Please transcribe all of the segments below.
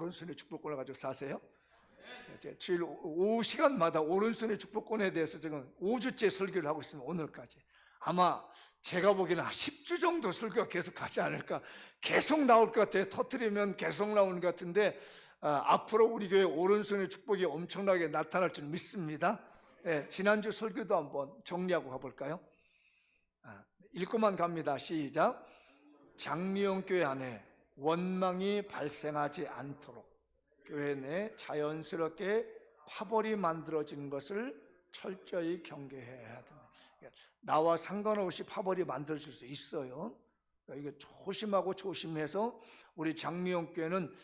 오른손의 축복권을 가지고 사세요? 제 주일 오후 시간마다 오른손의 축복권에 대해서 지금 5주째 설교를 하고 있습니다. 오늘까지. 아마 제가 보기에는 10주 정도 설교가 계속 가지 않을까. 계속 나올 것 같아요. 터뜨리면 계속 나오는 것 같은데 앞으로 우리 교회 오른손의 축복이 엄청나게 나타날 줄 믿습니다. 지난주 설교도 한번 정리하고 가볼까요? 읽고만 갑니다. 시작. 장미영 교회 안에 원망이 발생하지 않도록 교회 내 자연스럽게 파벌이 만들어지는 것을 철저히 경계해야 됩니다. 나와 상관없이 파벌이 만들어질 수 있어요. 이게 조심하고 조심해서 우리 장미영 교회는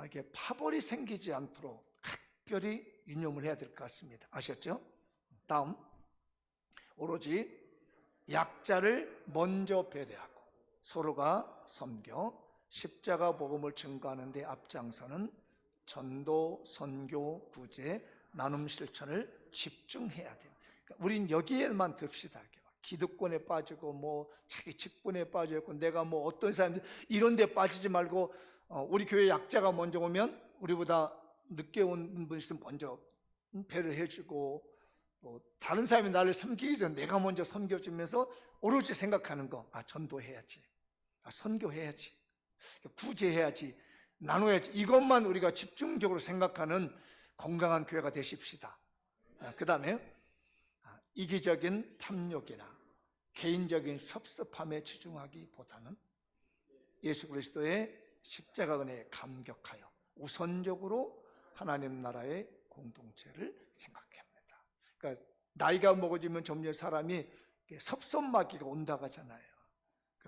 이렇게 파벌이 생기지 않도록 각별히 유념을 해야 될 것 같습니다. 아셨죠? 다음, 오로지 약자를 먼저 배려하고 서로가 섬겨 십자가 복음을 증거하는 데 앞장서는 전도, 선교, 구제, 나눔 실천을 집중해야 돼요. 그러니까 우린 여기에만 듭시다. 기득권에 빠지고 뭐 자기 직분에 빠져 있고 내가 뭐 어떤 사람들 이런 데 빠지지 말고 우리 교회 약자가 먼저 오면 우리보다 늦게 온 분이 있으면 먼저 배려해 주고 또 다른 사람이 나를 섬기기 전에 내가 먼저 섬겨주면서 오로지 생각하는 거, 전도해야지, 선교해야지, 구제해야지, 나눠야지, 이것만 우리가 집중적으로 생각하는 건강한 교회가 되십시다. 그 다음에 이기적인 탐욕이나 개인적인 섭섭함에 치중하기보다는 예수 그리스도의 십자가 은혜에 감격하여 우선적으로 하나님 나라의 공동체를 생각합니다. 그러니까 나이가 먹어지면 점점 사람이 섭섭마귀가 온다고 하잖아요.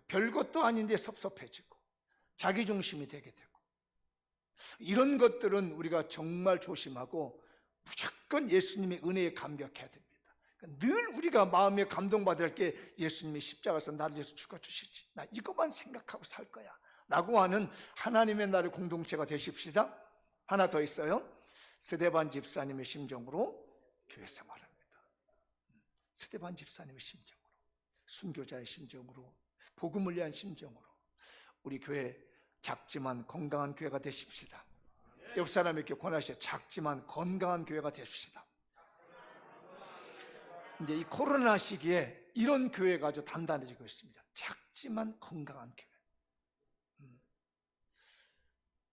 별것도 아닌데 섭섭해지고 자기중심이 되게 되고 이런 것들은 우리가 정말 조심하고 무조건 예수님의 은혜에 감격해야 됩니다. 늘 우리가 마음에 감동받을 게 예수님이 십자가에서 나를 위해서 죽어주시지, 나 이것만 생각하고 살 거야 라고 하는 하나님의 나라의 공동체가 되십시다. 하나 더 있어요. 스데반 집사님의 심정으로 교회 생활합니다. 스데반 집사님의 심정으로, 순교자의 심정으로, 복음을 위한 심정으로 우리 교회 작지만 건강한 교회가 되십시다. 옆 사람에게 권하시죠. 작지만 건강한 교회가 되십시다. 이제 이 코로나 시기에 이런 교회가 아주 단단해지고 있습니다. 작지만 건강한 교회.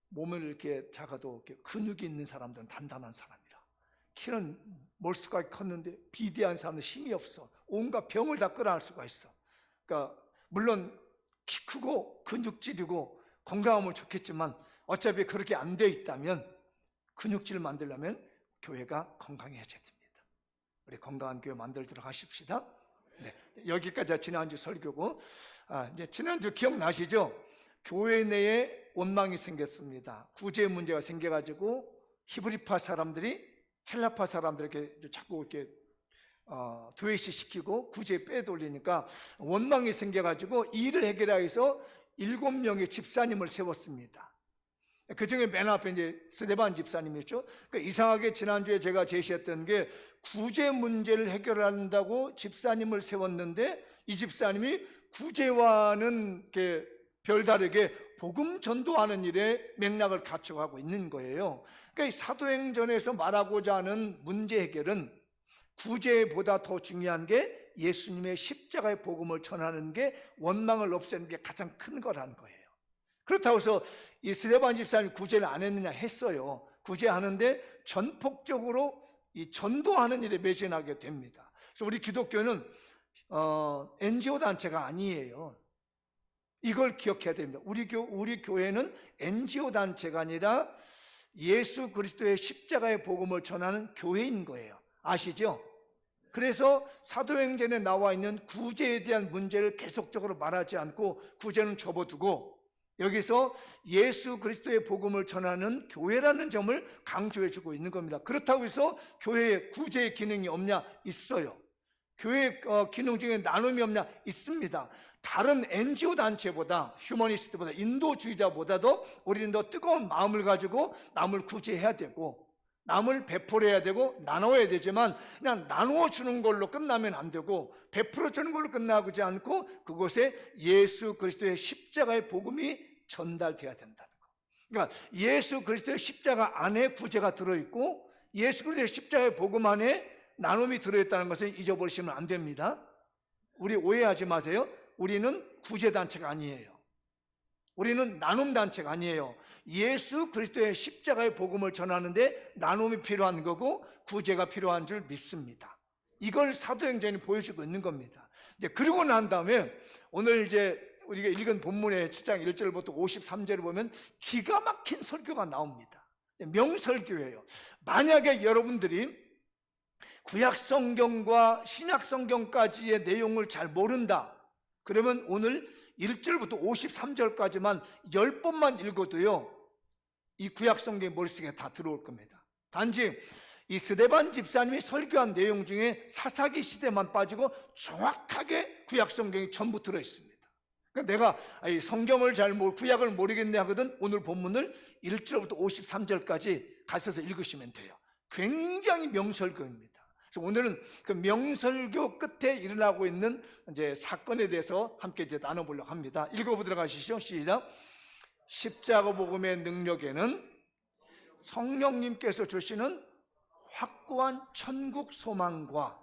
몸을 이렇게 작아도 이렇게 근육이 있는 사람들은 단단한 사람이라. 키는 몰수가 컸는데 비대한 사람은 힘이 없어. 온갖 병을 다 끌어낼 수가 있어. 그러니까 물론 키 크고 근육질이고 건강하면 좋겠지만 어차피 그렇게 안 돼 있다면 근육질을 만들려면 교회가 건강해져야 됩니다. 우리 건강한 교회 만들도록 하십시다. 네, 여기까지 지난주 설교고, 이제 지난주 기억나시죠? 교회 내에 원망이 생겼습니다. 구제 문제가 생겨가지고 히브리파 사람들이 헬라파 사람들에게 자꾸 이렇게 도외시시키고 구제 빼돌리니까 원망이 생겨가지고 이 일을 해결하기 위해서 7명의 집사님을 세웠습니다. 그 중에 맨 앞에 이제 스데반 집사님이었죠. 그러니까 이상하게 지난주에 제가 제시했던 게 구제 문제를 해결한다고 집사님을 세웠는데 이 집사님이 구제와는 이렇게 별다르게 복음 전도하는 일에 맥락을 갖춰가고 있는 거예요. 그러니까 이 사도행전에서 말하고자 하는 문제 해결은 구제보다 더 중요한 게 예수님의 십자가의 복음을 전하는 게 원망을 없애는 게 가장 큰 거라는 거예요. 그렇다고 해서 이 스데반 집사님이 구제를 안 했느냐? 했어요. 구제하는데 전폭적으로 이 전도하는 일에 매진하게 됩니다. 그래서 우리 기독교는 NGO 단체가 아니에요. 이걸 기억해야 됩니다. 우리 교회는 NGO 단체가 아니라 예수 그리스도의 십자가의 복음을 전하는 교회인 거예요. 아시죠? 그래서 사도행전에 나와 있는 구제에 대한 문제를 계속적으로 말하지 않고 구제는 접어두고 여기서 예수 그리스도의 복음을 전하는 교회라는 점을 강조해주고 있는 겁니다. 그렇다고 해서 교회에 구제의 기능이 없냐? 있어요. 교회 기능 중에 나눔이 없냐? 있습니다. 다른 NGO 단체보다, 휴머니스트보다, 인도주의자보다도 우리는 더 뜨거운 마음을 가지고 남을 구제해야 되고 남을 베풀어야 되고 나눠야 되지만 그냥 나누어 주는 걸로 끝나면 안 되고 베풀어 주는 걸로 끝나지 않고 그곳에 예수 그리스도의 십자가의 복음이 전달돼야 된다는 거. 그러니까 예수 그리스도의 십자가 안에 구제가 들어있고 예수 그리스도의 십자가의 복음 안에 나눔이 들어있다는 것을 잊어버리시면 안 됩니다. 우리 오해하지 마세요. 우리는 구제단체가 아니에요. 우리는 나눔단체가 아니에요. 예수 그리스도의 십자가의 복음을 전하는데 나눔이 필요한 거고 구제가 필요한 줄 믿습니다. 이걸 사도행전이 보여주고 있는 겁니다. 이제 그러고 난 다음에 오늘 이제 우리가 읽은 본문의 7장 1절부터 53절을 보면 기가 막힌 설교가 나옵니다. 명설교예요. 만약에 여러분들이 구약 성경과 신약 성경까지의 내용을 잘 모른다, 그러면 오늘 1절부터 53절까지만 10번만 읽어도요 이 구약 성경의 머릿속에 다 들어올 겁니다. 단지 이 스데반 집사님이 설교한 내용 중에 사사기 시대만 빠지고 정확하게 구약 성경이 전부 들어있습니다. 그러니까 내가 성경을 구약을 모르겠네 하거든 오늘 본문을 1절부터 53절까지 가셔서 읽으시면 돼요. 굉장히 명설교입니다. 그래서 오늘은 그 명설교 끝에 일어나고 있는 이제 사건에 대해서 함께 이제 나눠보려고 합니다. 읽어보도록 하시죠. 시작. 십자가 복음의 능력에는 성령님께서 주시는 확고한 천국 소망과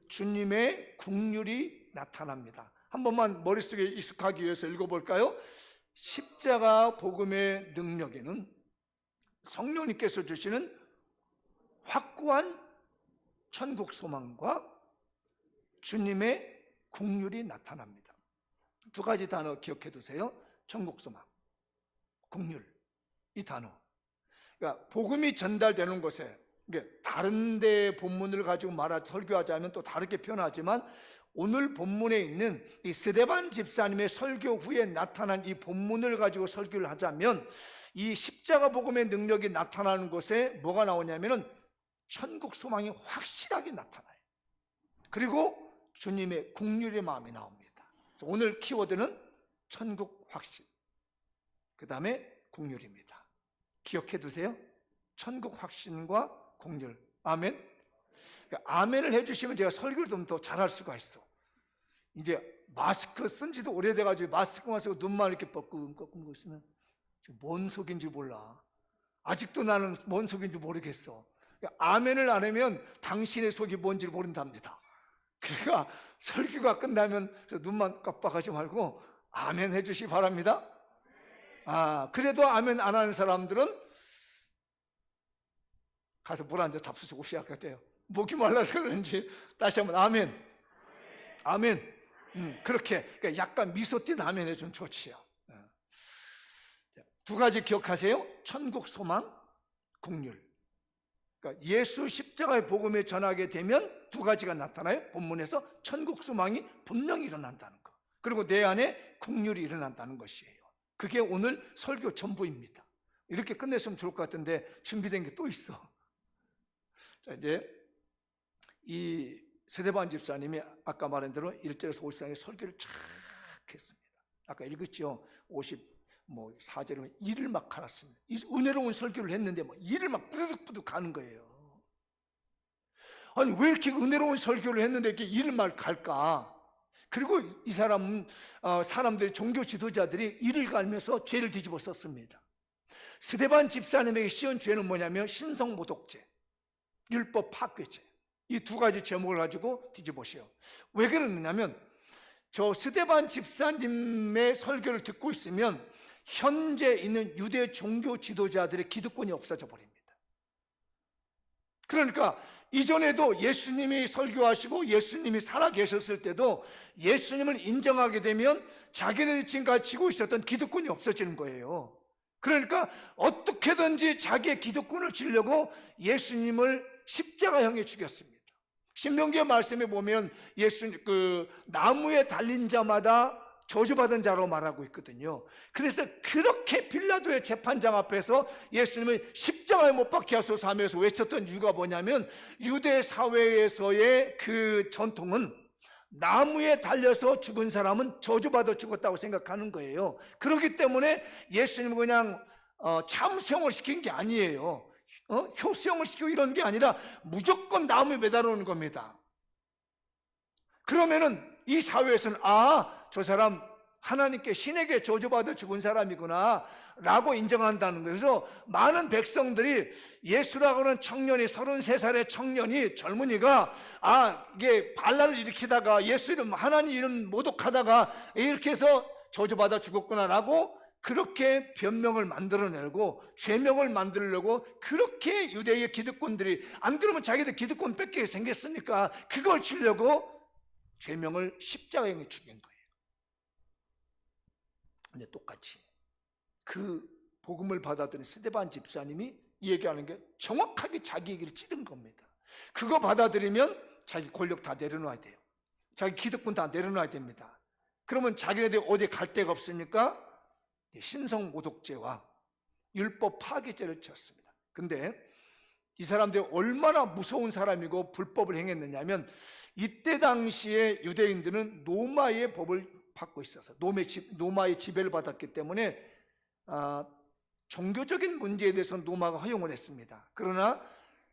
주님의 긍휼이 나타납니다. 한 번만 머릿속에 익숙하기 위해서 읽어볼까요? 십자가 복음의 능력에는 성령님께서 주시는 확고한 천국 소망과 주님의 긍휼이 나타납니다. 두 가지 단어 기억해 두세요. 천국 소망, 긍휼. 이 단어. 그러니까 복음이 전달되는 곳에, 다른 데 본문을 가지고 설교하자면 또 다르게 표현하지만 오늘 본문에 있는 이 스데반 집사님의 설교 후에 나타난 이 본문을 가지고 설교를 하자면 이 십자가 복음의 능력이 나타나는 곳에 뭐가 나오냐면은 천국 소망이 확실하게 나타나요. 그리고 주님의 긍휼의 마음이 나옵니다. 그래서 오늘 키워드는 천국 확신, 그 다음에 긍휼입니다. 기억해 두세요. 천국 확신과 긍휼. 아멘. 아멘을 해주시면 제가 설교를 좀 더 잘할 수가 있어. 이제 마스크 쓴 지도 오래돼가지고 마스크만 쓰고 눈만 이렇게 뻐끔뻐끔 있으면 뭔 속인지 몰라. 아직도 나는 뭔 속인지 모르겠어. 아멘을 안 하면 당신의 속이 뭔지를 모른답니다. 그러니까 설교가 끝나면 눈만 깜빡하지 말고 아멘 해주시기 바랍니다. 그래도 아멘 안 하는 사람들은 가서 물 한 잔 잡수시고 시작할 때요. 목이 말라서 그런지 다시 한번 아멘. 아멘. 그렇게 그러니까 약간 미소 띤 아멘 해주면 좋지요. 두 가지 기억하세요. 천국 소망, 긍휼. 그러니까 예수 십자가의 복음을 전하게 되면 두 가지가 나타나요. 본문에서 천국 소망이 분명히 일어난다는 것, 그리고 내 안에 긍휼이 일어난다는 것이에요. 그게 오늘 설교 전부입니다. 이렇게 끝냈으면 좋을 것 같은데 준비된 게 또 있어. 자, 이제 이 스데반 집사님이 아까 말한 대로 1절에서 54장의 설교를 쫙 했습니다. 아까 읽었죠. 54절이면 이를 막 갈았습니다. 은혜로운 설교를 했는데 이를 막 뿌득뿌득 가는 거예요. 아니 왜 이렇게 은혜로운 설교를 했는데 이렇게 이를 막 갈까? 그리고 이 사람은 사람들이 종교 지도자들이 이를 갈면서 죄를 뒤집어 썼습니다. 스데반 집사님에게 씌운 죄는 뭐냐면 신성모독죄, 율법 파괴죄. 이 두 가지 제목을 가지고 뒤집으세요. 왜 그러느냐면 저 스데반 집사님의 설교를 듣고 있으면 현재 있는 유대 종교 지도자들의 기득권이 없어져 버립니다. 그러니까 이전에도 예수님이 설교하시고 예수님이 살아계셨을 때도 예수님을 인정하게 되면 자기네들이 지금까지 지고 있었던 기득권이 없어지는 거예요. 그러니까 어떻게든지 자기의 기득권을 지려고 예수님을 십자가형에 죽였습니다. 신명기의 말씀에 보면 나무에 달린 자마다 저주받은 자로 말하고 있거든요. 그래서 그렇게 빌라도의 재판장 앞에서 예수님을 십자가에 못 박게 하소서 하면서 외쳤던 이유가 뭐냐면 유대 사회에서의 그 전통은 나무에 달려서 죽은 사람은 저주받아 죽었다고 생각하는 거예요. 그렇기 때문에 예수님은 그냥 참수형을 시킨 게 아니에요. 효수형을 시키고 이런 게 아니라 무조건 나무에 매달아 놓은 겁니다. 그러면은 이 사회에서는 저 사람 하나님께 신에게 저주받아 죽은 사람이구나 라고 인정한다는 거예요. 그래서 많은 백성들이 예수라고 하는 청년이 33살의 청년이 젊은이가 이게 반란을 일으키다가 예수 이름 하나님 이름 모독하다가 이렇게 해서 저주받아 죽었구나 라고 그렇게 변명을 만들어내고 죄명을 만들려고 그렇게 유대의 기득권들이, 안 그러면 자기들 기득권 뺏기게 생겼으니까 그걸 주려고 죄명을 십자가에 죽인 거예요. 근데 똑같이 그 복음을 받아들인 스데반 집사님이 얘기하는 게 정확하게 자기 얘기를 찌른 겁니다. 그거 받아들이면 자기 권력 다 내려놔야 돼요. 자기 기득권 다 내려놔야 됩니다. 그러면 자기네들이 어디 갈 데가 없으니까 신성모독죄와 율법 파괴죄를 지었습니다. 근데 이 사람들이 얼마나 무서운 사람이고 불법을 행했느냐 하면, 이때 당시에 유대인들은 노마의 법을 받고 있어서 노마의 지배를 받았기 때문에 종교적인 문제에 대해서는 노마가 허용을 했습니다. 그러나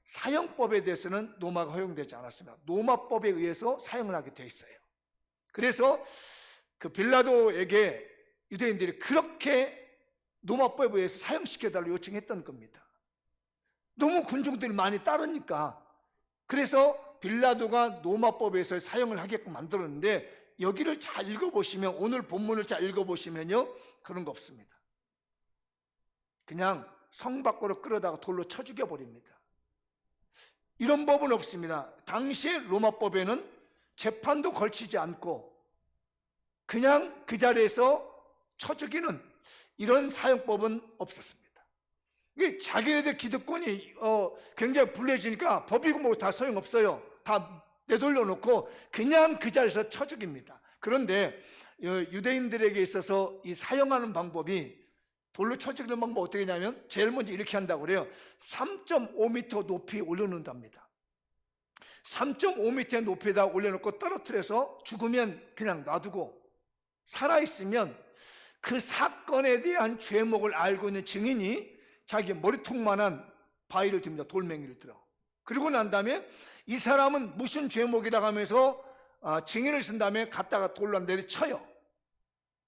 사형법에 대해서는 노마가 허용되지 않았습니다. 노마법에 의해서 사형을 하게 되어 있어요. 그래서 그 빌라도에게 유대인들이 그렇게 노마법에 의해서 사형시켜달라고 요청했던 겁니다. 너무 군중들이 많이 따르니까. 그래서 빌라도가 노마법에 의해서 사형을 하게끔 만들었는데, 여기를 잘 읽어보시면, 오늘 본문을 잘 읽어보시면요, 그런 거 없습니다. 그냥 성 밖으로 끌어다가 돌로 쳐 죽여버립니다. 이런 법은 없습니다. 당시의 로마법에는 재판도 걸치지 않고 그냥 그 자리에서 쳐 죽이는 이런 사형법은 없었습니다. 자기네들 기득권이 굉장히 불리해지니까 법이고 뭐 다 소용없어요. 다 내돌려 놓고 그냥 그 자리에서 쳐 죽입니다. 그런데 유대인들에게 있어서 이 사형하는 방법이, 돌로 쳐 죽이는 방법 어떻게 하냐면 제일 먼저 이렇게 한다고 그래요. 3.5m 높이 올려놓는답니다. 3.5m 높이에다 올려놓고 떨어뜨려서 죽으면 그냥 놔두고, 살아있으면 그 사건에 대한 죄목을 알고 있는 증인이 자기 머리통만한 바위를 듭니다. 돌멩이를 들어. 그러고 난 다음에 이 사람은 무슨 죄목이라고 하면서 증인을 쓴 다음에 갖다가 돌로 내려쳐요.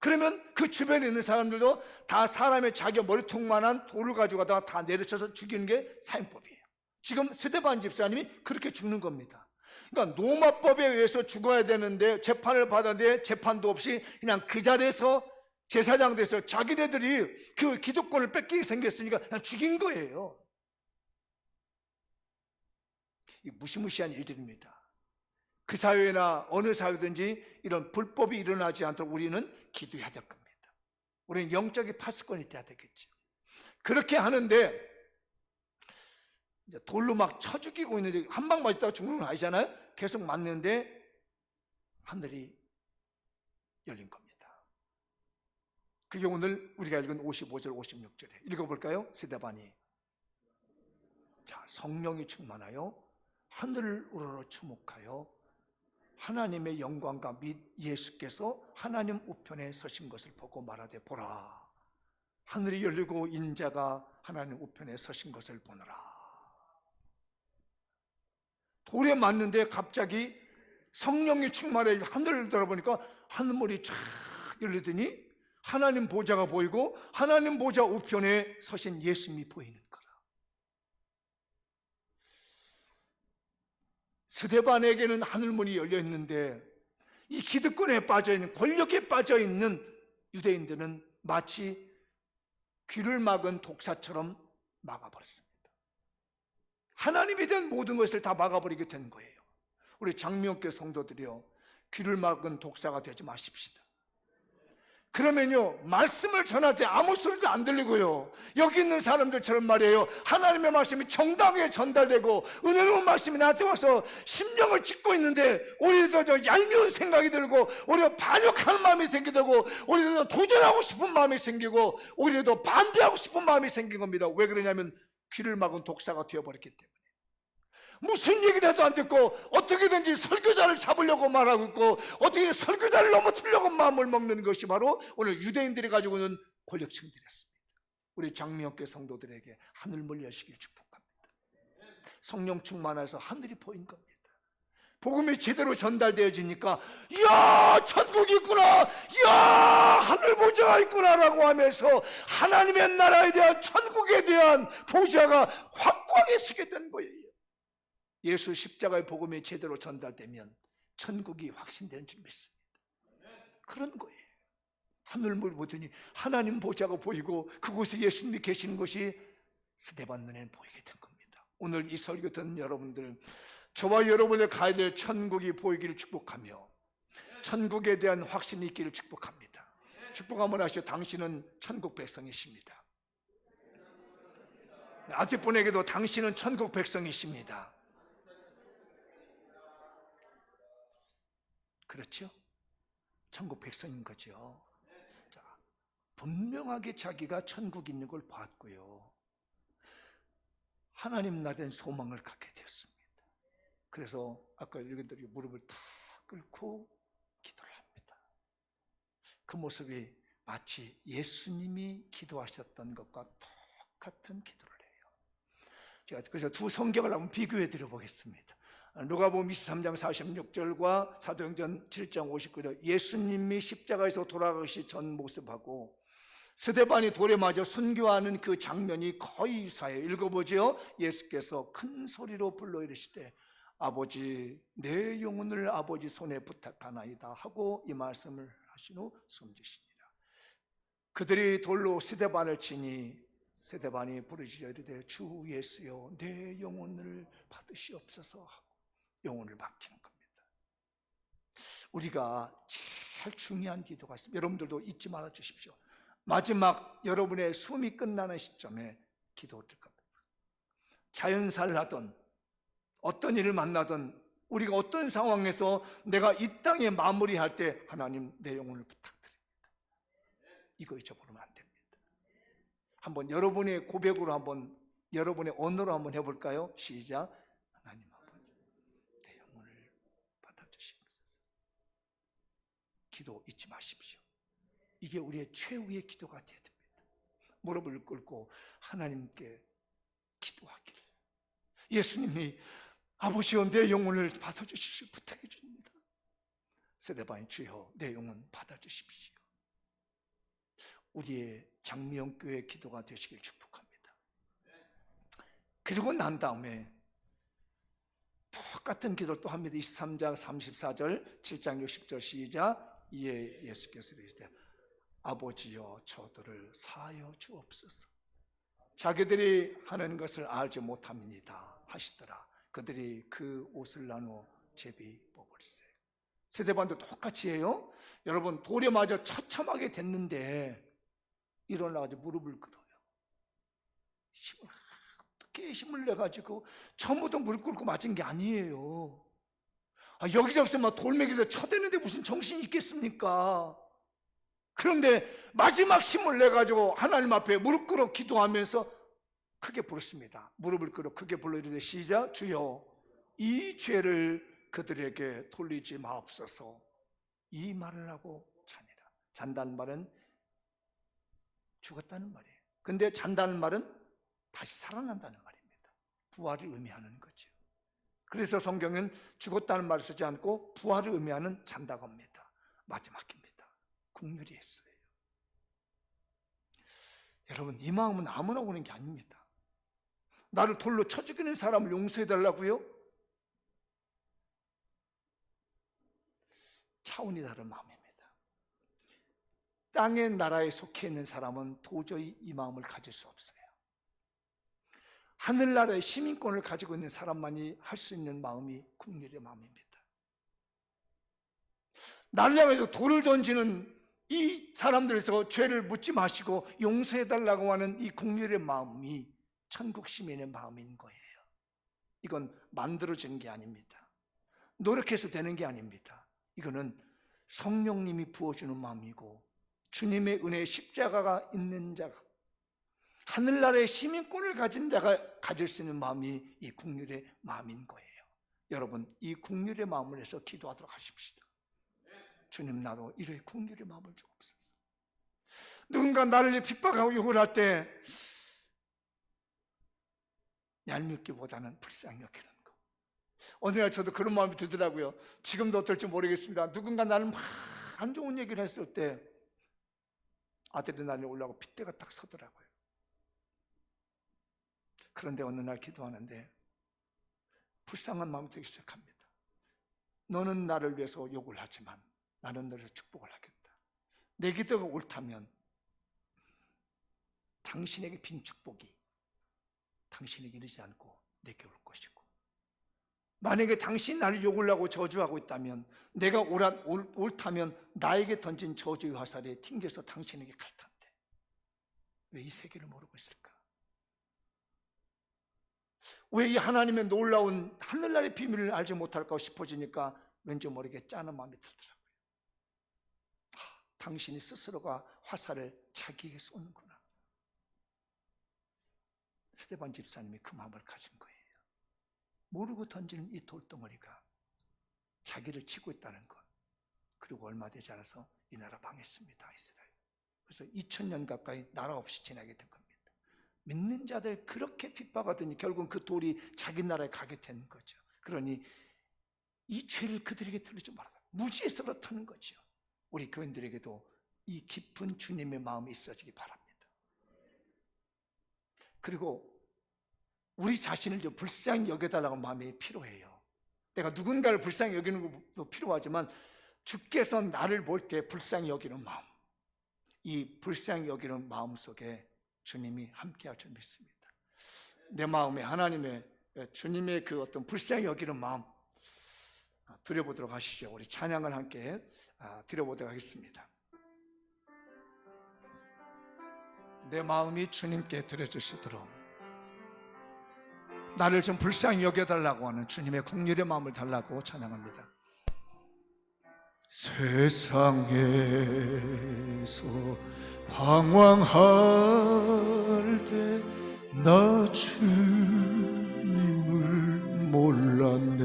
그러면 그 주변에 있는 사람들도 다 사람의 자기 머리통만한 돌을 가지고 가다가 다 내려쳐서 죽이는 게 사형법이에요. 지금 스데반 집사님이 그렇게 죽는 겁니다. 그러니까 노마법에 의해서 죽어야 되는데 재판을 받았는데 재판도 없이 그냥 그 자리에서 제사장 돼서 자기네들이 그 기득권을 뺏기게 생겼으니까 그냥 죽인 거예요. 이 무시무시한 일들입니다. 그 사회나 어느 사회든지 이런 불법이 일어나지 않도록 우리는 기도해야 될 겁니다. 우리는 영적인 파수꾼이 돼야 되겠죠. 그렇게 하는데 돌로 막 쳐 죽이고 있는데, 한 방 맞았다가 죽는 건 아니잖아요. 계속 맞는데 하늘이 열린 겁니다. 그게 오늘 우리가 읽은 55절 56절에 읽어볼까요? 스데반이, 자, 성령이 충만하여 하늘을 우러러 주목하여 하나님의 영광과 및 예수께서 하나님 우편에 서신 것을 보고 말하되, 보라, 하늘이 열리고 인자가 하나님 우편에 서신 것을 보느라. 돌에 맞는데 갑자기 성령이 충만해 하늘을 돌아보니까 하늘물이 쫙 열리더니 하나님 보좌가 보이고 하나님 보좌 우편에 서신 예수님이 보이는 거라. 스데반에게는 하늘문이 열려 있는데 이 기득권에 빠져있는, 권력에 빠져있는 유대인들은 마치 귀를 막은 독사처럼 막아버렸습니다. 하나님에 대한 모든 것을 다 막아버리게 된 거예요. 우리 장미옥교 성도들이요, 귀를 막은 독사가 되지 마십시다. 그러면요, 말씀을 전할 때 아무 소리도 안 들리고요, 여기 있는 사람들처럼 말이에요, 하나님의 말씀이 정당하게 전달되고 은혜로운 말씀이 나한테 와서 심령을 찢고 있는데 오히려 더 얄미운 생각이 들고 오히려 반역하는 마음이 생기게 되고 오히려 더 도전하고 싶은 마음이 생기고 오히려 더 반대하고 싶은 마음이 생긴 겁니다. 왜 그러냐면 귀를 막은 독사가 되어버렸기 때문에. 무슨 얘기를 해도 안 듣고 어떻게든지 설교자를 잡으려고 말하고 있고 어떻게 설교자를 넘어뜨리려고 마음을 먹는 것이 바로 오늘 유대인들이 가지고 있는 권력층들이었습니다. 우리 장미역교 성도들에게 하늘문 여시길 축복합니다. 성령 충만해서 하늘이 보인 겁니다. 복음이 제대로 전달되어지니까 이야 천국이 있구나, 이야 하늘 보좌가 있구나라고 하면서 하나님의 나라에 대한, 천국에 대한 보좌가 확고하게 서게 된 거예요. 예수 십자가의 복음이 제대로 전달되면 천국이 확신되는 줄 믿습니다. 그런 거예요. 하늘을 보더니 하나님 보좌가 보이고 그곳에 예수님이 계시는 것이 스데반 눈에는 보이게 된 겁니다. 오늘 이 설교 듣는 여러분들, 저와 여러분의 가야 될 천국이 보이기를 축복하며 천국에 대한 확신이 있기를 축복합니다. 축복 한번 하시죠. 당신은 천국 백성이십니다. 앞에 분에게도 당신은 천국 백성이십니다. 그렇죠? 천국 백성인 거죠. 자, 분명하게 자기가 천국에 있는 걸 봤고요, 하나님 나라에 소망을 갖게 되었습니다. 그래서 아까 여러분들이 무릎을 탁 꿇고 기도를 합니다. 그 모습이 마치 예수님이 기도하셨던 것과 똑같은 기도를 해요. 제가 그래서 두 성경을 한번 비교해 드려 보겠습니다. 누가복음 23장 46절과 사도행전 7장 59절, 예수님이 십자가에서 돌아가시 전 모습하고 스데반이 돌에 맞아 순교하는 그 장면이 거의 유사해요. 읽어보죠. 예수께서 큰 소리로 불러 이르시되 아버지 내 영혼을 아버지 손에 부탁하나이다 하고 이 말씀을 하신 후 숨지시니라. 그들이 돌로 스데반을 치니 스데반이 부르짖어 이르되 주 예수여 내 영혼을 받으시옵소서 하고 영혼을 맡기는 겁니다. 우리가 제일 중요한 기도가 있습니다. 여러분들도 잊지 말아 주십시오. 마지막 여러분의 숨이 끝나는 시점에 기도할 겁니다. 자연사를 하든 어떤 일을 만나든 우리가 어떤 상황에서 내가 이 땅에 마무리할 때 하나님 내 영혼을 부탁드립니다. 이거 잊어버리면 안 됩니다. 한번 여러분의 고백으로 한번, 여러분의 언어로 한번 해볼까요? 시작. 하나님 아버지 내 영혼을 받아주시옵소서. 기도 잊지 마십시오. 이게 우리의 최후의 기도가 되어야 됩니다. 무릎을 꿇고 하나님께 기도하기를. 예수님이 아버지여 내 영혼을 받아주십시오 부탁해 줍니다. 스데반이 주여 내 영혼 받아주십시오. 우리의 장미영교회 기도가 되시길 축복합니다. 그리고 난 다음에 똑같은 기도를 또 합니다. 23장 34절 7장 60절 시작. 이에 예수께서 이르시되 아버지여 저들을 사하여 주옵소서. 자기들이 하는 것을 알지 못합니다 하시더라. 그들이 그 옷을 나누어 제비 뽑을세. 스데반도 똑같이 해요. 여러분 돌에 맞아 처참하게 됐는데 일어나가지고 무릎을 꿇어요. 어떻게 힘을 내가지고 처음부터 무릎 꿇고 맞은 게 아니에요. 여기저기서 막 돌멩이를 쳐대는데 무슨 정신이 있겠습니까? 그런데 마지막 힘을 내가지고 하나님 앞에 무릎 꿇어 기도하면서 크게 부르십니다. 무릎을 꿇어 크게 불러 이르되 시작. 주여 이 죄를 그들에게 돌리지 마옵소서. 이 말을 하고 자니라. 잔다는 말은 죽었다는 말이에요. 근데 잔다는 말은 다시 살아난다는 말입니다. 부활을 의미하는 거죠. 그래서 성경은 죽었다는 말을 쓰지 않고 부활을 의미하는 잔다고 합니다. 마지막입니다. 긍휼히 했어요. 여러분 이 마음은 아무나 오는 게 아닙니다. 나를 돌로 쳐 죽이는 사람을 용서해달라고요? 차원이 다른 마음입니다. 땅의 나라에 속해 있는 사람은 도저히 이 마음을 가질 수 없어요. 하늘나라의 시민권을 가지고 있는 사람만이 할 수 있는 마음이 긍휼의 마음입니다. 나를 향해서 돌을 던지는 이 사람들에서 죄를 묻지 마시고 용서해달라고 하는 이 긍휼의 마음이 천국 시민의 마음인 거예요. 이건 만들어진 게 아닙니다. 노력해서 되는 게 아닙니다. 이거는 성령님이 부어주는 마음이고 주님의 은혜의 십자가가 있는 자가, 하늘나라의 시민권을 가진 자가 가질 수 있는 마음이 이 긍휼의 마음인 거예요. 여러분 이 긍휼의 마음을 해서 기도하도록 하십시다. 주님 나도 이런 긍휼의 마음을 주옵소서. 누군가 나를 핍박하고 욕을 할 때 얄밉기보다는 불쌍히 여기는 거. 어느 날 저도 그런 마음이 들더라고요. 지금도 어떨지 모르겠습니다. 누군가 나를 막 안 좋은 얘기를 했을 때 아들이 나를 올라오고 핏대가 딱 서더라고요. 그런데 어느 날 기도하는데 불쌍한 마음이 들기 시작합니다. 너는 나를 위해서 욕을 하지만 나는 너를 축복을 하겠다. 내 기도가 옳다면 당신에게 빈 축복이 당신에게 이르지 않고 내게 올 것이고, 만약에 당신이 나를 욕을 하고 저주하고 있다면 내가 옳다면 나에게 던진 저주의 화살에 튕겨서 당신에게 갈 텐데 왜 이 세계를 모르고 있을까? 왜 이 하나님의 놀라운 하늘나라의 비밀을 알지 못할까 싶어지니까 왠지 모르게 짠한 마음이 들더라고요. 당신이 스스로가 화살을 자기에게 쏘는구나. 스데반 집사님이 그 마음을 가진 거예요. 모르고 던지는 이 돌덩어리가 자기를 치고 있다는 것. 그리고 얼마 되지 않아서 이 나라 망했습니다. 이스라엘. 그래서 2000년 가까이 나라 없이 지나게 된 겁니다. 믿는 자들 그렇게 핍박하더니 결국은 그 돌이 자기 나라에 가게 된 거죠. 그러니 이 죄를 그들에게 들리지 말아라. 무지에서 그렇다는 거죠. 우리 교인들에게도 이 깊은 주님의 마음이 있어지기 바랍니다. 그리고 우리 자신을 좀 불쌍히 여겨달라고 마음이 필요해요. 내가 누군가를 불쌍히 여기는 것도 필요하지만 주께서 나를 볼 때 불쌍히 여기는 마음, 이 불쌍히 여기는 마음 속에 주님이 함께할 줄 믿습니다. 내 마음에 하나님의 주님의 그 어떤 불쌍히 여기는 마음 드려보도록 하시죠. 우리 찬양을 함께 드려보도록 하겠습니다. 내 마음이 주님께 드려주시도록 나를 좀 불쌍히 여겨달라고 하는 주님의 긍휼의 마음을 달라고 찬양합니다. 세상에서 방황할 때 나 주님을 몰랐네.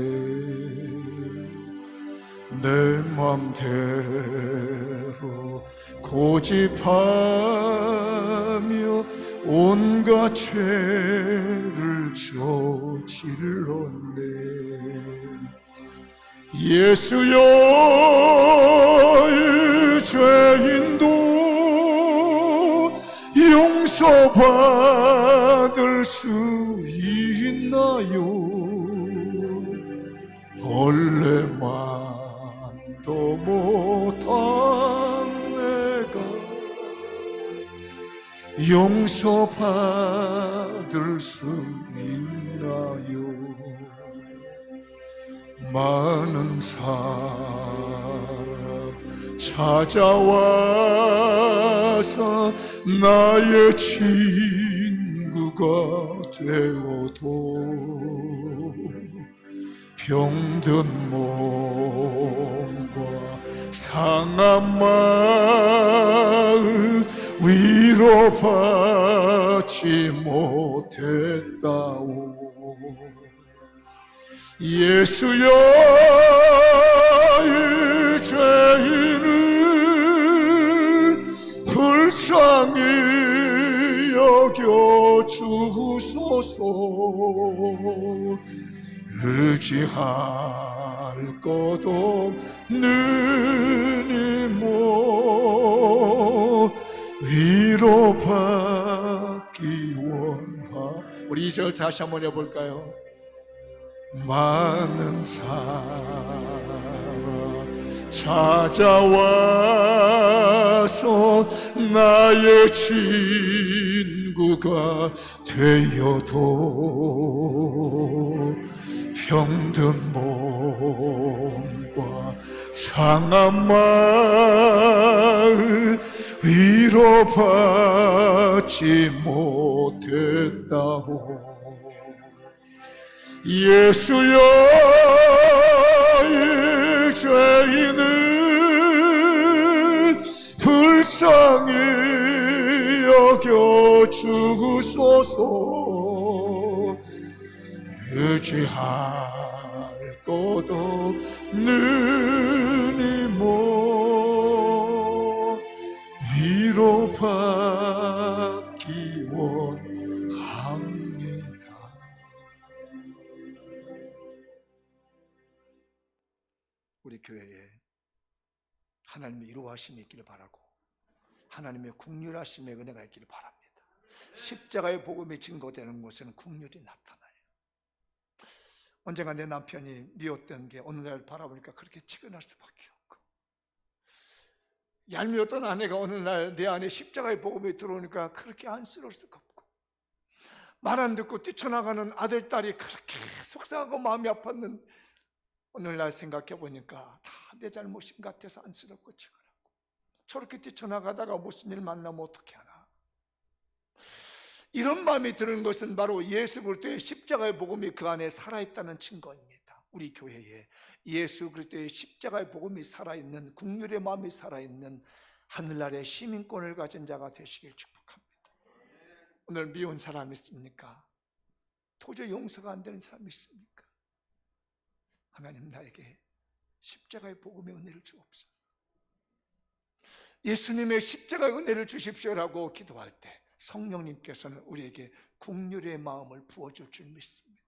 내 맘대로 고집하며 온갖 죄를 저질렀네. 예수여, 이 죄인도 용서받을 수 있나요? 벌레만도 못한 내가 용서받을 수 있나요? 많은 사람 찾아와서 나의 친구가 되어도 병든 몸과 상한 마음 위로받지 못했다오. 예수여, 이 죄인을 불쌍히 여겨 주소서. 의지할 것 없는 이모 위로받기 원하. 우리 2절 다시 한번 해볼까요? 많은 사람 찾아와서 나의 친구가 되어도 병든 몸과 상한 마음 위로받지 못했다오. 예수여, 이 죄인을 불쌍히 여겨 주소서. 의지할 것 없는 이모 위로받기 원합니다. 우리 교회에 하나님의 이루하심이 있기를 바라고 하나님의 국률하심의 은혜가 있기를 바랍니다. 십자가의 복음이 증거되는 곳에는 국률이 나타나요. 언젠가 내 남편이 미웠던 게 오늘날 바라보니까 그렇게 치근할 수밖에 없고, 얄미웠던 아내가 오늘날 내 안에 십자가의 복음이 들어오니까 그렇게 안쓰러울 수가 없고, 말 안 듣고 뛰쳐나가는 아들, 딸이 그렇게 속상하고 마음이 아팠는 오늘날 생각해 보니까 다 내 잘못인 것 같아서 안쓰럽고 치근하고, 저렇게 뛰쳐나가다가 무슨 일 만나면 어떻게 하나, 이런 마음이 드는 것은 바로 예수 그리스도의 십자가의 복음이 그 안에 살아있다는 증거입니다. 우리 교회에 예수 그리스도의 십자가의 복음이 살아있는, 국률의 마음이 살아있는 하늘나라의 시민권을 가진 자가 되시길 축복합니다. 오늘 미운 사람 있습니까? 도저히 용서가 안 되는 사람 있습니까? 하나님, 나에게 십자가의 복음의 은혜를 주옵소서. 예수님의 십자가의 은혜를 주십시오라고 기도할 때 성령님께서는 우리에게 국률의 마음을 부어줄 줄 믿습니다.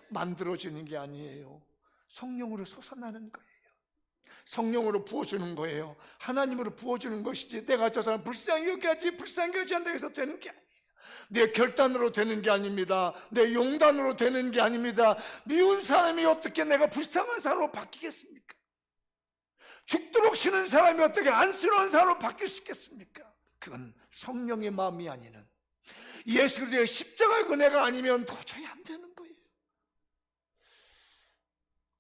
만들어지는 게 아니에요. 성령으로 솟아나는 거예요. 성령으로 부어주는 거예요. 하나님으로 부어주는 것이지, 내가 저 사람 불쌍히 여겨야지, 불쌍히 여기지 않는다고 해서 되는 게 아니에요. 내 결단으로 되는 게 아닙니다. 내 용단으로 되는 게 아닙니다. 미운 사람이 어떻게 내가 불쌍한 사람으로 바뀌겠습니까? 죽도록 싫은 사람이 어떻게 안쓰러운 사람으로 바뀔 수 있겠습니까? 그건 성령의 마음이 아니는, 예수 그리스도의 십자가의 은혜가 아니면 도저히 안 되는 거예요.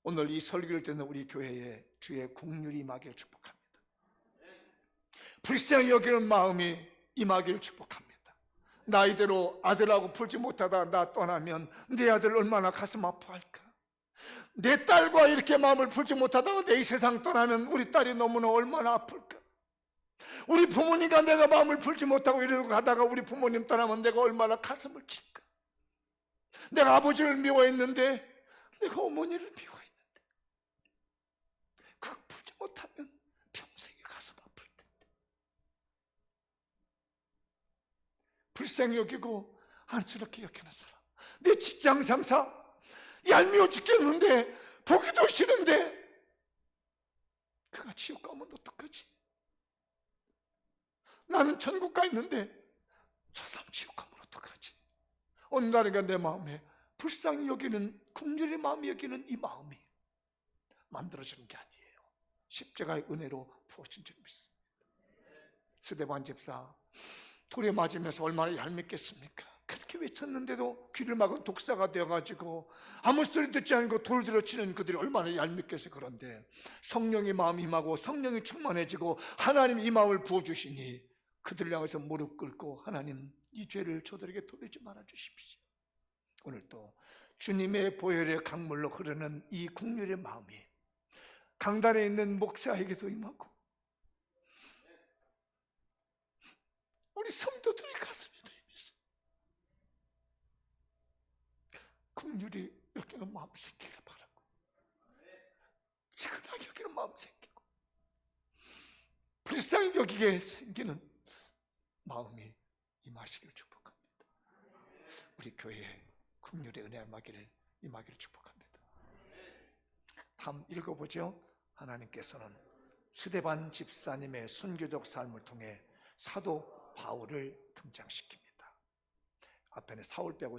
오늘 이 설교를 듣는 우리 교회에 주의 국률이 임하기를 축복합니다. 불쌍히 여기는 마음이 임하기를 축복합니다. 나이대로 아들하고 풀지 못하다 나 떠나면 내 아들 얼마나 가슴 아파할까? 내 딸과 이렇게 마음을 풀지 못하다가 내 이 세상 떠나면 우리 딸이 너무나 얼마나 아플까? 우리 부모님과 내가 마음을 풀지 못하고 이러고 가다가 우리 부모님 떠나면 내가 얼마나 가슴을 칠까? 내가 아버지를 미워했는데, 내가 어머니를 미워했는데, 그거 풀지 못하면 평생에 가슴 아플 텐데. 불쌍히 여기고 안쓰럽게 여기는 사람, 내 직장 상사 얄미워 죽겠는데, 보기도 싫은데 그가 지옥 가면 어떡하지? 나는 천국 가 있는데 저 사람 지옥 가면 어떡하지? 어느 날인가 내 마음에 불쌍히 여기는, 국률의 마음이 여기는 이 마음이 만들어지는 게 아니에요. 십자가의 은혜로 부어진 줄 믿습니다. 스데반 집사 돌에 맞으면서 얼마나 얄밉겠습니까? 그렇게 외쳤는데도 귀를 막은 독사가 되어가지고 아무 소리 듣지 않고 돌 들어치는 그들이 얼마나 얄밉겠어요. 그런데 성령의 마음이 임하고 성령이 충만해지고 하나님 이 마음을 부어주시니 그들을 향해서 무릎 꿇고, 하나님 이 죄를 저들에게 돌리지 말아 주십시오. 오늘 또 주님의 보혈의 강물로 흐르는 이 국률의 마음이 강단에 있는 목사에게도 임하고 우리 성도들의 가슴에도 임해서 국률이 여기는 마음 생기길 바라고, 지근하게 여기는 마음 생기고 불쌍히 여기게 생기는 마음이 임하시기를 축복합니다. 우리 교회에 국률의 은혜 임하기를 축복합니다. 다음 읽어보죠. 하나님께서는 스데반 집사님의 순교적 삶을 통해 사도 바울을 등장시킵니다. 앞에는 사울 빼고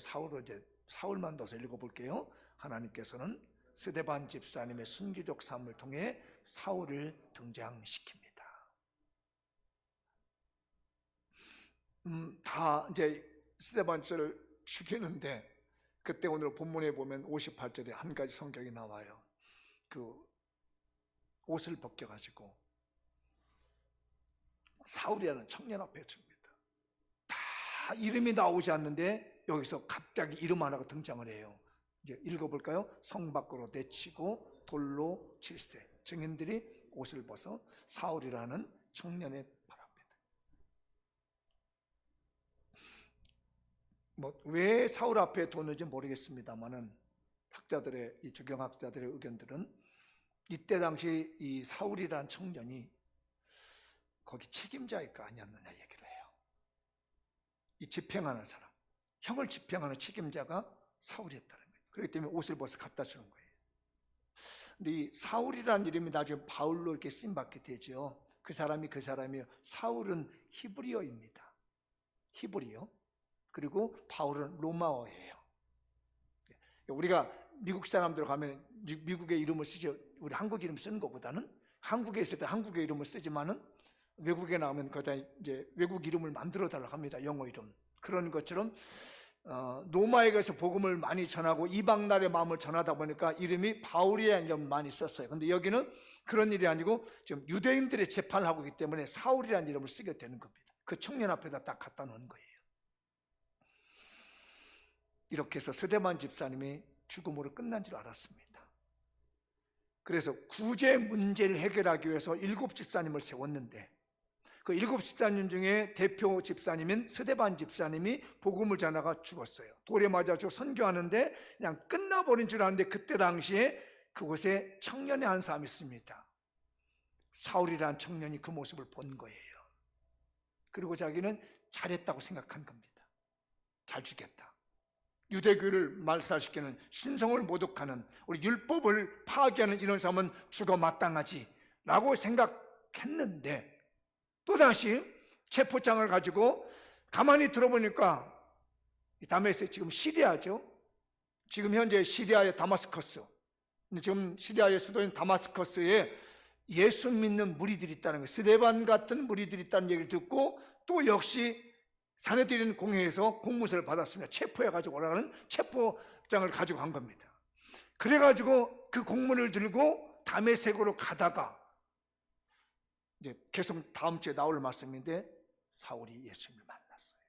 사울만 넣어서 읽어볼게요. 하나님께서는 스데반 집사님의 순교적 삶을 통해 사울을 등장시킵니다. 다 이제 스데반을 죽이는데, 그때 오늘 본문에 보면 58절에 한 가지 성경이 나와요. 그 옷을 벗겨가지고 사울이라는 청년 앞에 줍니다. 다 이름이 나오지 않는데 여기서 갑자기 이름 하나가 등장을 해요. 이제 읽어볼까요? 성 밖으로 내치고 돌로 칠세. 증인들이 옷을 벗어 사울이라는 청년의 왜 사울 앞에 뒀는지 모르겠습니다만은 학자들의, 이 주경학자들의 의견들은 이때 당시 이 사울이라는 청년이 거기 책임자일까 아니었느냐 얘기를 해요. 이 집행하는 사람, 형을 집행하는 책임자가 사울이었다는 거예요. 그렇기 때문에 옷을 벗어 갖다 주는 거예요. 근데 이 사울이라는 이름이 나중에 바울로 이렇게 쓰임받게 되죠. 그 사람이요. 사울은 히브리어입니다. 히브리어. 그리고 바울은 로마어예요. 우리가 미국 사람들 가면 미국의 이름을 쓰죠. 우리 한국 이름 쓰는 것보다는 한국에 있을 때 한국의 이름을 쓰지만은 외국에 나오면 거기다 이제 외국 이름을 만들어 달라고 합니다. 영어 이름. 그런 것처럼 로마에게서 복음을 많이 전하고 이방 나라의 마음을 전하다 보니까 이름이 바울이라는 이름을 많이 썼어요. 근데 여기는 그런 일이 아니고 지금 유대인들의 재판을 하고 있기 때문에 사울이라는 이름을 쓰게 되는 겁니다. 그 청년 앞에다 딱 갖다 놓은 거예요. 이렇게 해서 스데반 집사님이 죽음으로 끝난 줄 알았습니다. 그래서 구제 문제를 해결하기 위해서 7 집사님을 세웠는데 그 7 집사님 중에 대표 집사님인 스데반 집사님이 복음을 전하다가 죽었어요. 돌에 맞아서 선교하는데 그냥 끝나버린 줄 알았는데 그때 당시에 그곳에 청년의 한 사람이 있습니다. 사울이라는 청년이 그 모습을 본 거예요. 그리고 자기는 잘했다고 생각한 겁니다. 잘 죽였다. 유대교를 말살시키는 신성을 모독하는 우리 율법을 파괴하는 이런 사람은 죽어 마땅하지 라고 생각했는데 또다시 체포장을 가지고 가만히 들어보니까 다메섹 지금 시리아죠. 지금 현재 시리아의 다마스커스, 지금 시리아의 수도인 다마스커스에 예수 믿는 무리들이 있다는 거예요. 스데반 같은 무리들이 있다는 얘기를 듣고 또 역시 사내들인 공회에서 공문서를 받았습니다. 체포해가지고 오라는 체포장을 가지고 간 겁니다. 그래가지고 그 공문을 들고 다메섹으로 가다가 이제 계속 다음 주에 나올 말씀인데 사울이 예수님을 만났어요.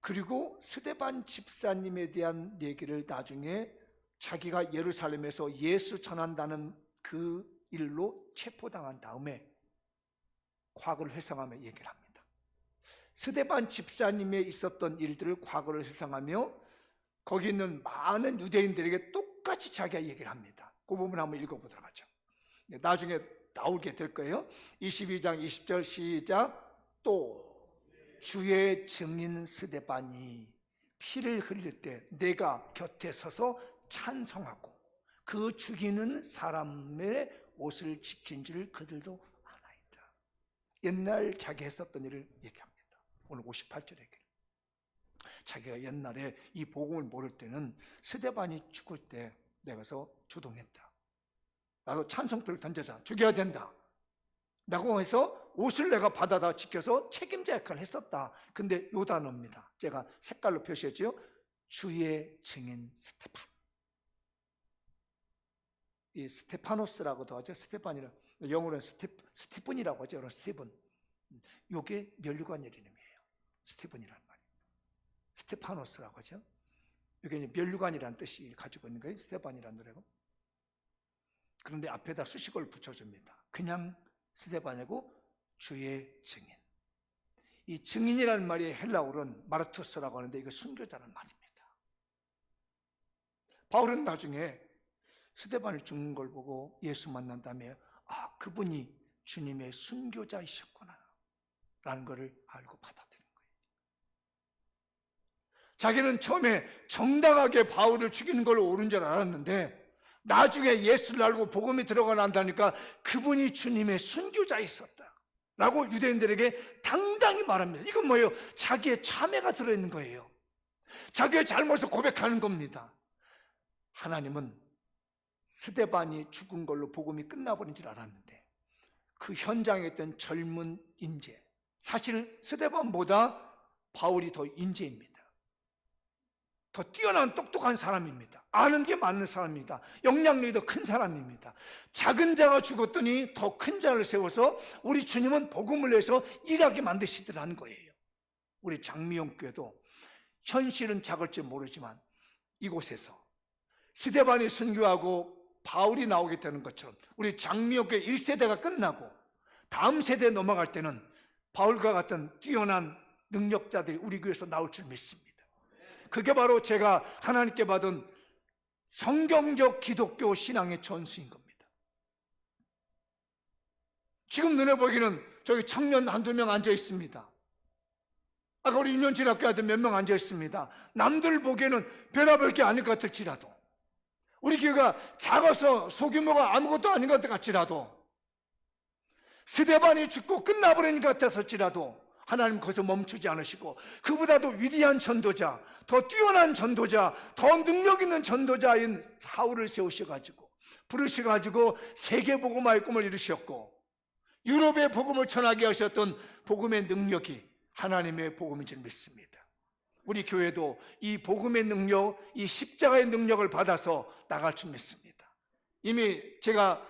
그리고 스데반 집사님에 대한 얘기를 나중에 자기가 예루살렘에서 예수 전한다는 그 일로 체포당한 다음에 과거를 회상하며 얘기를 합니다. 스데반 집사님에 있었던 일들을 과거를 회상하며 거기 있는 많은 유대인들에게 똑같이 자기가 얘기를 합니다. 그 부분 한번 읽어보도록 하죠. 나중에 나오게 될 거예요. 22장 20절 시작. 또 주의 증인 스데반이 피를 흘릴 때 내가 곁에 서서 찬송하고 그 죽이는 사람의 옷을 지킨 줄 그들도 아나이다. 옛날 자기 했었던 일을 얘기합니다. 오늘 58절에 얘기해요. 자기가 옛날에 이 복음을 모를 때는 스데반이 죽을 때 내가서 주동했다. 나도 찬송표를 던져자 죽여야 된다 라고 해서 옷을 내가 받아다 지켜서 책임자 역할을 했었다. 근데 요 단어입니다. 제가 색깔로 표시했죠. 주의 증인 스테판. 이 스테파노스라고도 하죠. 스테판이라 영어로는 스티븐이라고 하죠. 여러분 스티븐. 요게 면류관의 이름이에요. 스티븐이라는 말이에요. 스테파노스라고 하죠. 이게 면류관이라는 뜻이 가지고 있는 거예요. 스테판이라는 노래고. 그런데 앞에다 수식어를 붙여줍니다. 그냥 스데반이고 주의 증인. 이 증인이라는 말이 헬라어로는 마르투스라고 하는데 이거 순교자라는 말입니다. 바울은 나중에 스데반을 죽는 걸 보고 예수 만난 다음에 그분이 주님의 순교자이셨구나 라는 것을 알고 받아들인 거예요. 자기는 처음에 정당하게 바울을 죽이는 걸 옳은 줄 알았는데 나중에 예수를 알고 복음이 들어가 난다니까 그분이 주님의 순교자 있었다 라고 유대인들에게 당당히 말합니다. 이건 뭐예요? 자기의 참회가 들어있는 거예요. 자기의 잘못을 고백하는 겁니다. 하나님은 스데반이 죽은 걸로 복음이 끝나버린 줄 알았는데 그 현장에 있던 젊은 인재, 사실 스데반보다 바울이 더 인재입니다. 더 뛰어난 똑똑한 사람입니다. 아는 게 많은 사람입니다. 영향력이 더 큰 사람입니다. 작은 자가 죽었더니 더 큰 자를 세워서 우리 주님은 복음을 내서 일하게 만드시더라는 거예요. 우리 장미영 교회도 현실은 작을지 모르지만 이곳에서 스데반이 순교하고 바울이 나오게 되는 것처럼 우리 장미영 교회 1세대가 끝나고 다음 세대에 넘어갈 때는 바울과 같은 뛰어난 능력자들이 우리 교회에서 나올 줄 믿습니다. 그게 바로 제가 하나님께 받은 성경적 기독교 신앙의 전수인 겁니다. 지금 눈에 보기는 저기 청년 한두 명 앉아 있습니다. 아까 우리 유년진학교 아들 몇 명 앉아 있습니다. 남들 보기에는 별아볼 게 아닐 것 같을지라도 우리 교회가 작아서 소규모가 아무것도 아닌 것 같지라도, 스데반이 죽고 끝나버린 것 같았을지라도 하나님 거기서 멈추지 않으시고 그보다도 위대한 전도자, 더 뛰어난 전도자, 더 능력 있는 전도자인 사울을 세우셔가지고 부르셔가지고 세계 복음화의 꿈을 이루셨고, 유럽의 복음을 전하게 하셨던 복음의 능력이 하나님의 복음인 줄 믿습니다. 우리 교회도 이 복음의 능력, 이 십자가의 능력을 받아서 나갈 줄 믿습니다. 이미 제가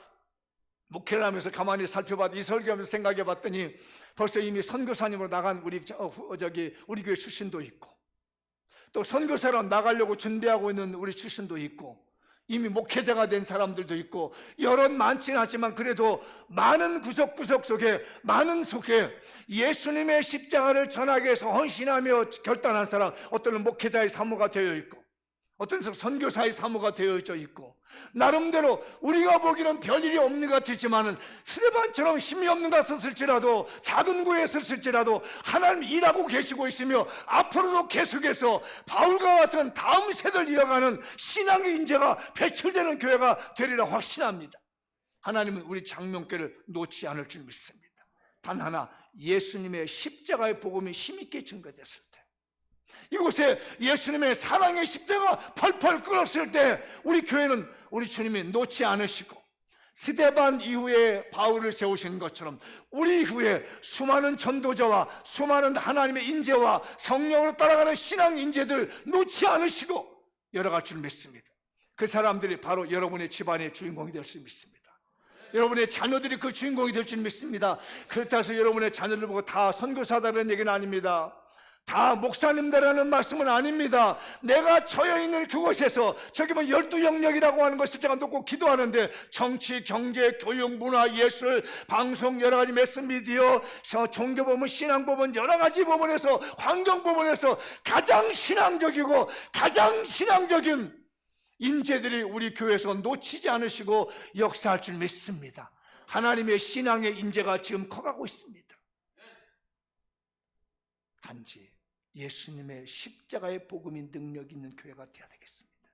목회를 하면서 가만히 살펴봤, 이 설교하면서 생각해 봤더니 벌써 이미 선교사님으로 나간 우리 교회 출신도 있고, 또 선교사로 나가려고 준비하고 있는 우리 출신도 있고, 이미 목회자가 된 사람들도 있고, 여러 많지는 않지만 그래도 많은 구석구석 속에, 많은 속에 예수님의 십자가를 전하기 위해서 헌신하며 결단한 사람, 어떤 목회자의 사모가 되어 있고, 어떤 선교사의 사모가 되어 있고, 나름대로 우리가 보기에는 별일이 없는 것 같지만은 스데반처럼 힘이 없는 것 같았을지라도, 작은 교회에 있을지라도 하나님 일하고 계시고 있으며 앞으로도 계속해서 바울과 같은 다음 세대를 이어가는 신앙의 인재가 배출되는 교회가 되리라 확신합니다. 하나님은 우리 장명교회를 놓지 않을 줄 믿습니다. 단 하나, 예수님의 십자가의 복음이 힘있게 증거됐을 때, 이곳에 예수님의 사랑의 십자가 펄펄 끓었을 때 우리 교회는 우리 주님이 놓지 않으시고, 스데반 이후에 바울을 세우신 것처럼 우리 이후에 수많은 전도자와 수많은 하나님의 인재와 성령으로 따라가는 신앙 인재들 놓지 않으시고 열어갈 줄 믿습니다. 그 사람들이 바로 여러분의 집안의 주인공이 될 줄 믿습니다. 여러분의 자녀들이 그 주인공이 될 줄 믿습니다. 그렇다고 해서 여러분의 자녀를 보고 다 선교사다라는 얘기는 아닙니다. 다 목사님들이라는 말씀은 아닙니다. 내가 처해있는 그곳에서, 저기 뭐 12영역이라고 하는 것을 제가 놓고 기도하는데, 정치, 경제, 교육, 문화, 예술, 방송, 여러 가지 매스미디어, 종교법원, 신앙법원, 여러 가지 법원에서, 환경법원에서 가장 신앙적이고 가장 신앙적인 인재들이 우리 교회에서 놓치지 않으시고 역사할 줄 믿습니다. 하나님의 신앙의 인재가 지금 커가고 있습니다. 단지 예수님의 십자가의 복음이 능력 있는 교회가 되어야 되겠습니다.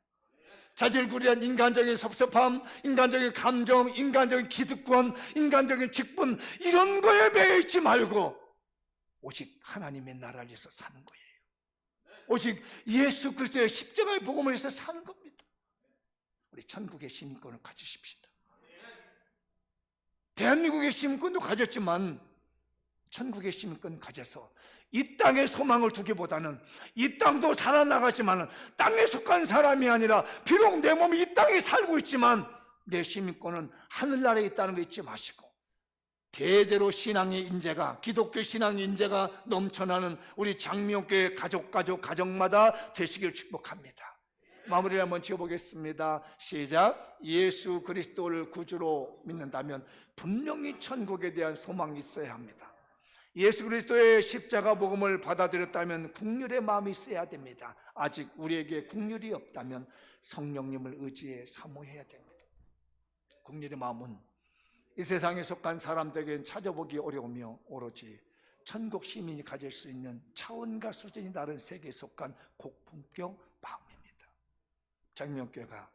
자질구레한 인간적인 섭섭함, 인간적인 감정, 인간적인 기득권, 인간적인 직분, 이런 거에 매여 있지 말고 오직 하나님의 나라를 위해서 사는 거예요. 오직 예수 그리스도의 십자가의 복음을 위해서 사는 겁니다. 우리 천국의 시민권을 가지십시다. 대한민국의 시민권도 가졌지만 천국의 시민권 가져서 이 땅에 소망을 두기보다는, 이 땅도 살아나가지만 땅에 속한 사람이 아니라, 비록 내 몸이 이 땅에 살고 있지만 내 시민권은 하늘나라에 있다는 거 잊지 마시고, 대대로 신앙의 인재가, 기독교 신앙의 인재가 넘쳐나는 우리 장미옥교회 가정마다 되시길 축복합니다. 마무리를 한번 지어보겠습니다. 시작. 예수 그리스도를 구주로 믿는다면 분명히 천국에 대한 소망이 있어야 합니다. 예수 그리스도의 십자가 복음을 받아들였다면 국률의 마음이 있어야 됩니다. 아직 우리에게 국률이 없다면 성령님을 의지해 사모해야 됩니다. 국률의 마음은 이 세상에 속한 사람들에게는 찾아보기 어려우며 오로지 천국 시민이 가질 수 있는 차원과 수준이 다른 세계에 속한 고품격 마음입니다. 장명교회가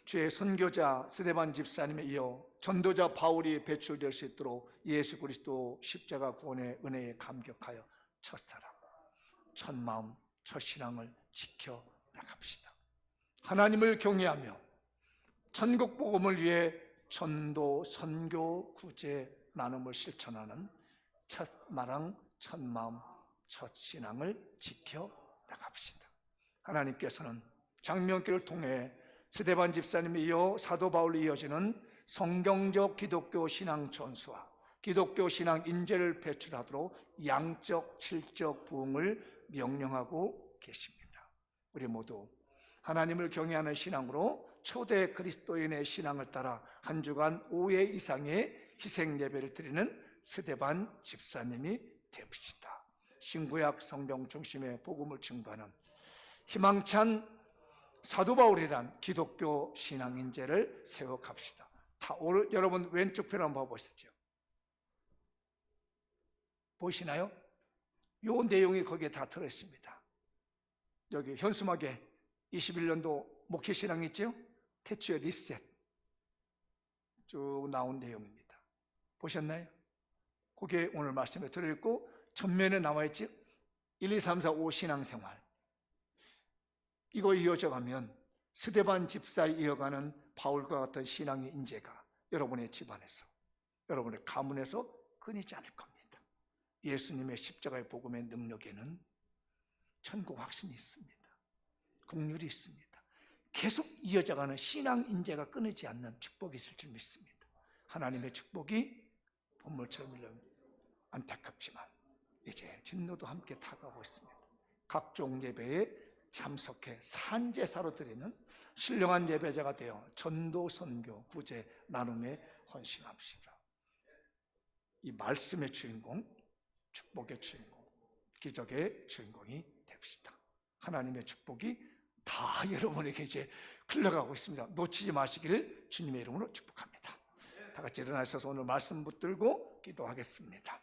주의 선교자 스데반 집사님에 이어 전도자 바울이 배출될 수 있도록 예수 그리스도 십자가 구원의 은혜에 감격하여 첫사랑, 첫마음, 첫신앙을 지켜 나갑시다. 하나님을 경외하며 천국 복음을 위해 전도, 선교, 구제, 나눔을 실천하는 첫마랑, 첫마음, 첫신앙을 지켜 나갑시다. 하나님께서는 장명교를 통해 스데반 집사님에 이어 사도 바울로 이어지는 성경적 기독교 신앙 전수와 기독교 신앙 인재를 배출하도록 양적, 질적 부흥을 명령하고 계십니다. 우리 모두 하나님을 경외하는 신앙으로 초대 그리스도인의 신앙을 따라 한 주간 5회 이상의 희생 예배를 드리는 스데반 집사님이 되십시다. 신구약 성경 중심의 복음을 증거하는 희망찬 사도 바울이란 기독교 신앙 인재를 세워갑시다. 여러분 왼쪽 편 한번 봐보시죠. 보이시나요? 요 내용이 거기에 다 들어있습니다. 여기 현수막에 21년도 목회 신앙 있죠? 태초의 리셋 쭉 나온 내용입니다. 보셨나요? 그게 오늘 말씀에 들어있고 전면에 나와있지. 1, 2, 3, 4, 5 신앙생활. 이거 이어져가면 스데반 집사에 이어가는 바울과 같은 신앙의 인재가 여러분의 집안에서, 여러분의 가문에서 끊이지 않을 겁니다. 예수님의 십자가의 복음의 능력에는 천국 확신이 있습니다. 긍휼이 있습니다. 계속 이어져가는 신앙 인재가 끊이지 않는 축복이 있을 줄 믿습니다. 하나님의 축복이 본물처럼 일러 안타깝지만 이제 진노도 함께 다가오고 있습니다. 각종 예배에 참석해 산제사로 드리는 신령한 예배자가 되어 전도, 선교, 구제, 나눔에 헌신합시다. 이 말씀의 주인공, 축복의 주인공, 기적의 주인공이 됩시다. 하나님의 축복이 다 여러분에게 이제 흘러가고 있습니다. 놓치지 마시기를 주님의 이름으로 축복합니다. 다 같이 일어나셔서 오늘 말씀 붙들고 기도하겠습니다.